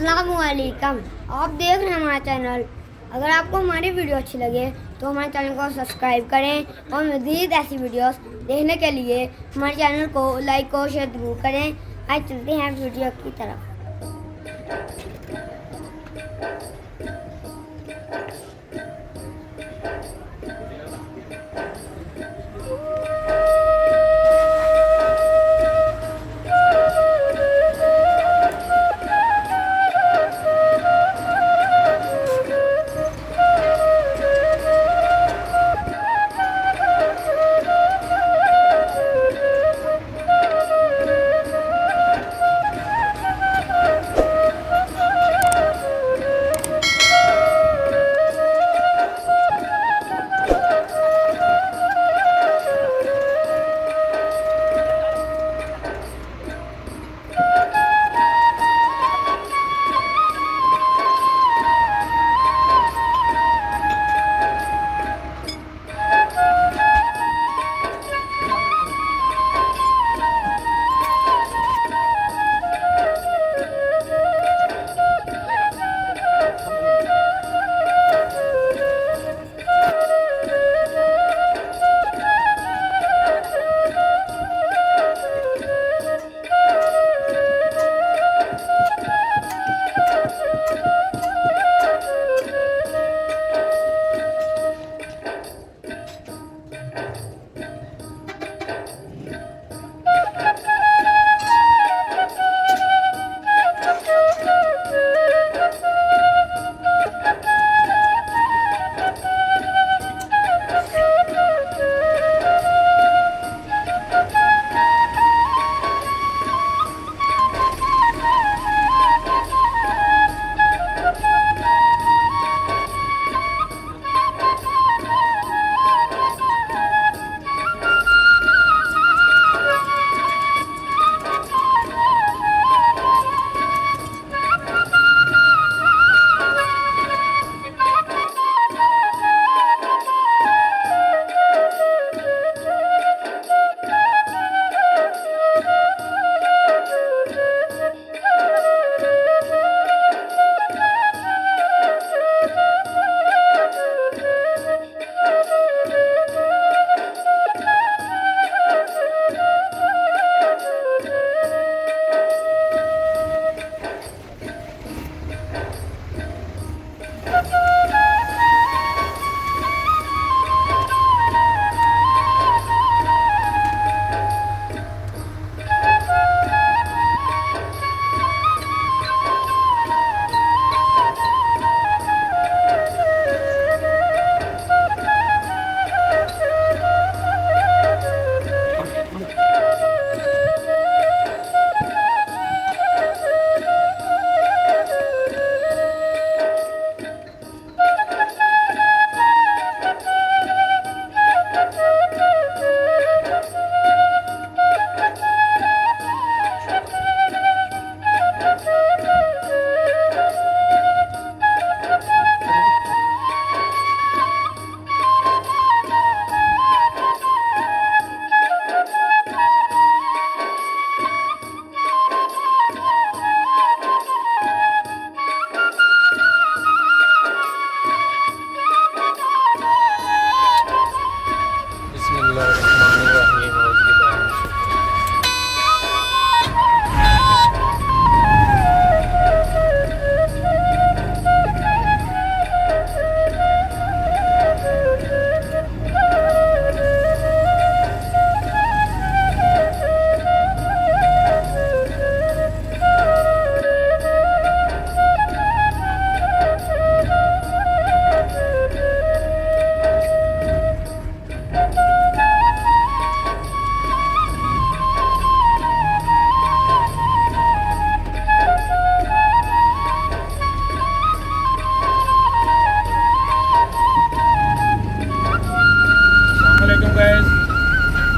अस्सलामुअलैकुम। आप देख रहे हैं हमारा चैनल। अगर आपको हमारी वीडियो अच्छी लगे तो हमारे चैनल को सब्सक्राइब करें और मज़ीद ऐसी वीडियोस देखने के लिए हमारे चैनल को लाइक और शेयर जरूर करें। आज चलते हैं वीडियो की तरफ।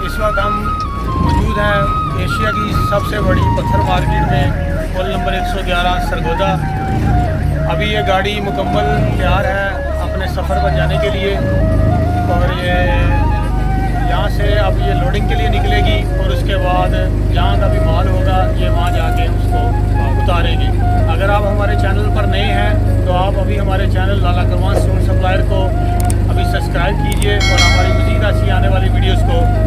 इस वक्त हम मौजूद हैं एशिया की सबसे बड़ी पत्थर मार्केट में, पुल नंबर 111 सरगोदा। अभी ये गाड़ी मुकम्मल तैयार है अपने सफ़र पर जाने के लिए, और ये यहाँ से अब ये लोडिंग के लिए निकलेगी और उसके बाद जहाँ का भी माल होगा ये वहाँ जाके उसको उतारेगी। अगर आप हमारे आप अभी हमारे चैनल लाला कुर्बान सूट सप्लायर को अभी सब्सक्राइब कीजिए और हमारी मज़ीद ऐसी आने वाली वीडियोस को